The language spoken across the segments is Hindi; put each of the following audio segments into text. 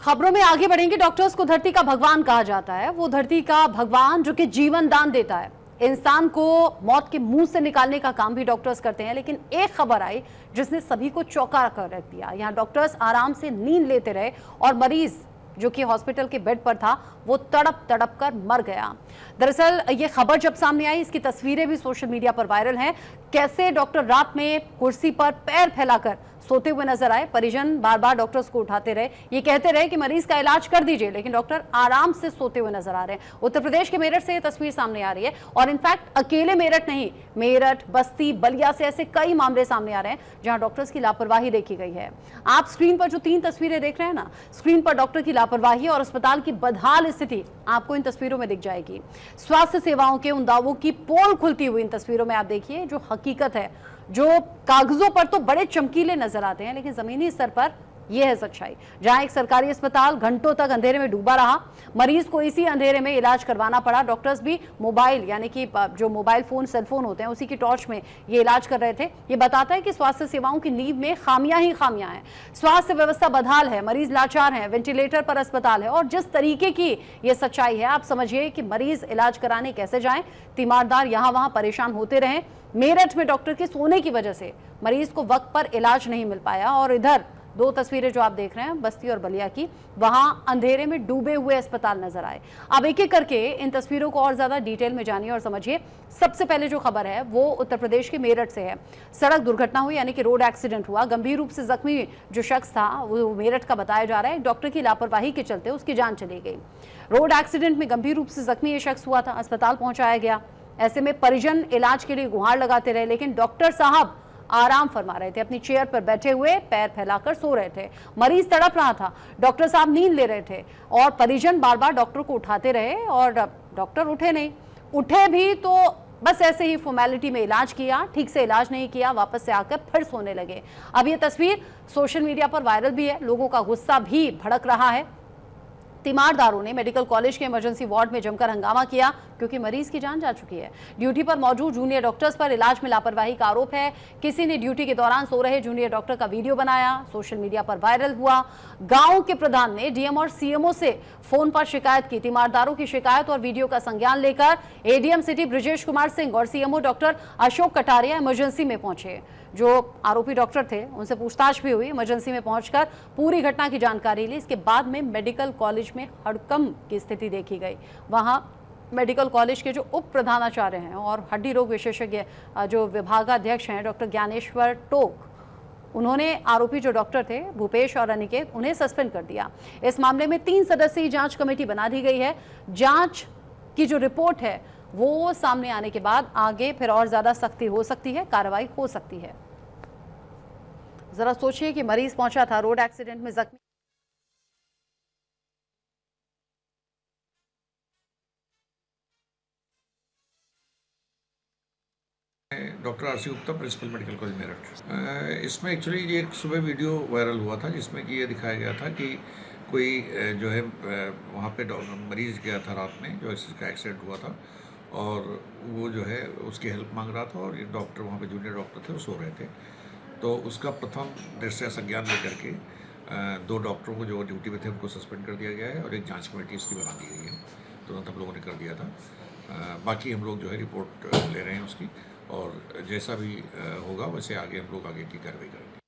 खबरों में आगे बढ़ेंगे। डॉक्टर्स को धरती का भगवान कहा जाता है। वो धरती का भगवान जो कि जीवन दान देता है, इंसान को मौत के मुंह से निकालने का काम भी डॉक्टर्स करते हैं। लेकिन एक खबर आई जिसने सभी को चौंका कर रख दिया। यहाँ डॉक्टर्स आराम से नींद लेते रहे और मरीज जो कि हॉस्पिटल के बेड पर था वो तड़प तड़प कर मर गया। दरअसल ये खबर जब सामने आई, इसकी तस्वीरें भी सोशल मीडिया पर वायरल हैं। कैसे डॉक्टर रात में कुर्सी पर पैर फैलाकर सोते हुए नजर आए। परिजन बार बार डॉक्टर्स को उठाते रहे, ये कहते रहे कि मरीज का इलाज कर दीजिए, लेकिन डॉक्टर आराम से सोते हुए नजर आ रहे हैं। उत्तर प्रदेश के मेरठ से ये तस्वीर सामने आ रही है और इनफैक्ट अकेले मेरठ नहीं, मेरठ, बस्ती, बलिया से ऐसे कई मामले सामने आ रहे हैं जहां डॉक्टर्स की लापरवाही देखी गई है। आप स्क्रीन पर जो 3 तस्वीरें देख रहे हैं ना, स्क्रीन पर डॉक्टर की लापरवाही और अस्पताल की बदहाल स्थिति आपको इन तस्वीरों में दिख जाएगी। स्वास्थ्य सेवाओं के उन दावों की पोल खुलती हुई इन तस्वीरों में आप देखिए। जो हकीकत है, जो कागजों पर तो बड़े चमकीले नजर आते हैं, लेकिन जमीनी स्तर पर यह है सच्चाई। जहां एक सरकारी अस्पताल घंटों तक अंधेरे में डूबा रहा, मरीज को इसी अंधेरे में इलाज करवाना पड़ा। डॉक्टर्स भी मोबाइल यानी कि जो मोबाइल फोन, सेलफोन होते हैं, उसी की टॉर्च में ये इलाज कर रहे थे। ये बताता है कि स्वास्थ्य सेवाओं की नींव में खामियां ही खामियां हैं। स्वास्थ्य व्यवस्था बदहाल है, मरीज लाचार हैं, वेंटिलेटर पर अस्पताल है। और जिस तरीके की ये सच्चाई है, आप समझिए कि मरीज इलाज कराने कैसे जाएं, तीमारदार यहां वहां परेशान होते रहे। मेरठ में डॉक्टर के सोने की वजह से मरीज को वक्त पर इलाज नहीं मिल पाया। और इधर 2 तस्वीरें जो आप देख रहे हैं बस्ती और बलिया की, वहां अंधेरे में डूबे हुए अस्पताल नजर आए। अब एक एक करके इन तस्वीरों को और ज्यादा डिटेल में जानिए और समझिए। सबसे पहले जो खबर है वो उत्तर प्रदेश के मेरठ से है। सड़क दुर्घटना हुई, यानी कि रोड एक्सीडेंट हुआ। गंभीर रूप से जख्मी जो शख्स था वो मेरठ का बताया जा रहा है। डॉक्टर की लापरवाही के चलते उसकी जान चली गई। रोड एक्सीडेंट में गंभीर रूप से जख्मी ये शख्स हुआ था, अस्पताल पहुंचाया गया। ऐसे में परिजन इलाज के लिए गुहार लगाते रहे, लेकिन डॉक्टर साहब आराम फरमा रहे थे। अपनी चेयर पर बैठे हुए पैर फैलाकर सो रहे थे। मरीज तड़प रहा था, डॉक्टर साहब नींद ले रहे थे और परिजन बार बार डॉक्टर को उठाते रहे और डॉक्टर उठे नहीं। उठे भी तो बस ऐसे ही फॉर्मेलिटी में इलाज किया, ठीक से इलाज नहीं किया, वापस से आकर फिर सोने लगे। अब ये तस्वीर सोशल मीडिया पर वायरल भी है, लोगों का गुस्सा भी भड़क रहा है। तीमारदारों ने मेडिकल कॉलेज के इमरजेंसी वार्ड में जमकर हंगामा किया क्योंकि मरीज की जान जा चुकी है। ड्यूटी पर मौजूद जूनियर डॉक्टर्स पर इलाज में लापरवाही का आरोप है। किसी ने ड्यूटी के दौरान सो रहे जूनियर डॉक्टर का वीडियो बनाया, सोशल मीडिया पर वायरल हुआ। गांव के प्रधान ने डीएम और सीएमओ से फोन पर शिकायत की। तीमारदारों की शिकायत और वीडियो का संज्ञान लेकर एडीएम सिटी ब्रजेश कुमार सिंह और CMO doctor Ashok Kataria emergency में पहुंचे। जो आरोपी डॉक्टर थे उनसे पूछताछ भी हुई। इमरजेंसी में पहुंचकर पूरी घटना की जानकारी ली। इसके बाद में मेडिकल कॉलेज में हड़कंप की स्थिति देखी गई। वहां मेडिकल कॉलेज के जो उप प्रधानाचार्य हैं और हड्डी रोग विशेषज्ञ जो विभागाध्यक्ष हैं डॉक्टर ज्ञानेश्वर टोक, उन्होंने आरोपी जो डॉक्टर थे भूपेश और अनिकेत, उन्हें सस्पेंड कर दिया। इस मामले में 3 सदस्यीय जांच कमेटी बना दी गई है। जांच की जो रिपोर्ट है वो सामने आने के बाद आगे फिर और ज्यादा सख्ती हो सकती है, कार्रवाई हो सकती है। जरा सोचिए कि मरीज पहुंचा था रोड एक्सीडेंट में जख्मी। Doctor RC Gupta, principal medical college Meerut. इसमें एक्चुअली ये एक सुबह वीडियो वायरल हुआ था जिसमें कि ये दिखाया गया था कि कोई जो है वहाँ पे मरीज गया था रात में, जो इसका एक्सीडेंट हुआ था और वो जो है उसकी हेल्प मांग रहा था और ये डॉक्टर वहाँ पे जूनियर डॉक्टर थे वो सो रहे थे। तो उसका प्रथम दृष्टया संज्ञान लेकर के 2 डॉक्टरों को जो ड्यूटी में थे उनको सस्पेंड कर दिया गया है और एक जांच कमेटी इसकी बना दी गई है। तुरंत हम लोगों ने कर दिया था। बाकी हम लोग जो है रिपोर्ट ले रहे हैं उसकी और जैसा भी होगा वैसे आगे हम लोग आगे की कार्रवाई करेंगे।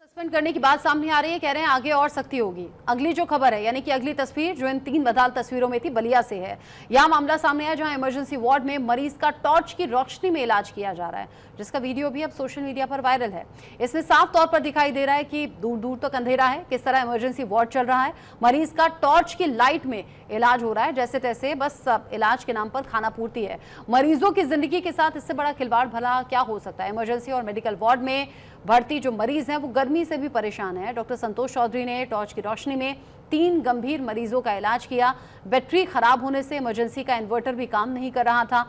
सस्पेंड करने की बात सामने आ रही है, कह रहे हैं आगे और सख्ती होगी। अगली जो खबर है, यानी कि अगली तस्वीर जो इन 3 बदहाल तस्वीरों में थी, बलिया से है। यह मामला सामने आया जहां इमरजेंसी वार्ड में मरीज का टॉर्च की रोशनी में इलाज किया जा रहा है, जिसका वीडियो भी अब सोशल मीडिया पर वायरल है। इसमें साफ तौर पर दिखाई दे रहा है कि दूर दूर तक अंधेरा है, किस तरह इमरजेंसी वार्ड चल रहा है। मरीज का टॉर्च की लाइट में इलाज हो रहा है, जैसे तैसे बस इलाज के नाम पर खाना पूर्ति है। मरीजों की जिंदगी के साथ इससे बड़ा खिलवाड़ भला क्या हो सकता है। इमरजेंसी और मेडिकल वार्ड में भर्ती जो मरीज हैं वो गर्मी से भी परेशान है। डॉक्टर संतोष चौधरी ने टॉर्च की रोशनी में 3 गंभीर मरीजों का इलाज किया। बैटरी खराब होने से इमरजेंसी का इन्वर्टर भी काम नहीं कर रहा था।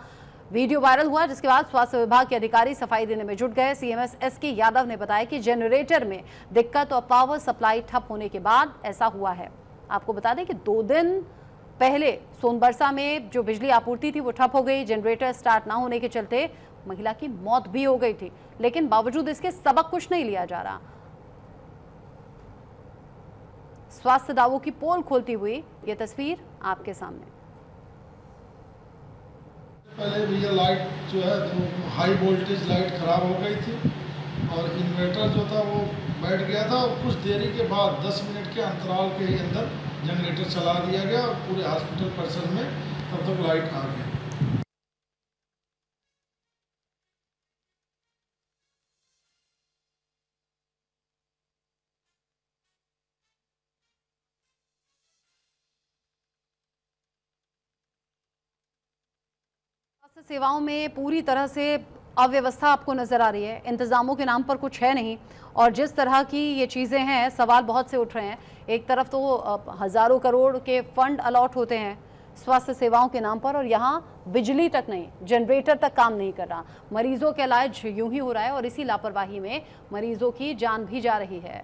वीडियो वायरल हुआ जिसके बाद स्वास्थ्य विभाग के अधिकारी सफाई देने में जुट गए। सीएमएस एसके यादव ने बताया कि जनरेटर में दिक्कत और पावर सप्लाई ठप होने के बाद ऐसा हुआ है। आपको बता दें कि 2 दिन पहले सोनबरसा में जो बिजली आपूर्ति थी वो ठप हो गई। जनरेटर स्टार्ट ना होने के चलते महिला की मौत भी हो गई थी, लेकिन बावजूद इसके सबक कुछ नहीं लिया जा रहा। स्वास्थ्य दावों की पोल खोलती हुई ये तस्वीर आपके सामने। पहले भैया लाइट जो है तो हाई वोल्टेज लाइट ख़राब हो गई थी और इन्वर्टर जो था वो बैठ गया था और कुछ देरी के बाद 10 मिनट के अंतराल के अंदर जनरेटर चला दिया गया और पूरे हॉस्पिटल परिसर में तब तक लाइट आ गई। स्वास्थ्य सेवाओं में पूरी तरह से अव्यवस्था आपको नजर आ रही है, इंतजामों के नाम पर कुछ है नहीं और जिस तरह की ये चीज़ें हैं सवाल बहुत से उठ रहे हैं। एक तरफ तो हज़ारों करोड़ के फंड अलॉट होते हैं स्वास्थ्य सेवाओं के नाम पर और यहाँ बिजली तक नहीं, जनरेटर तक काम नहीं कर रहा। मरीजों का इलाज यूं ही हो रहा है और इसी लापरवाही में मरीजों की जान भी जा रही है।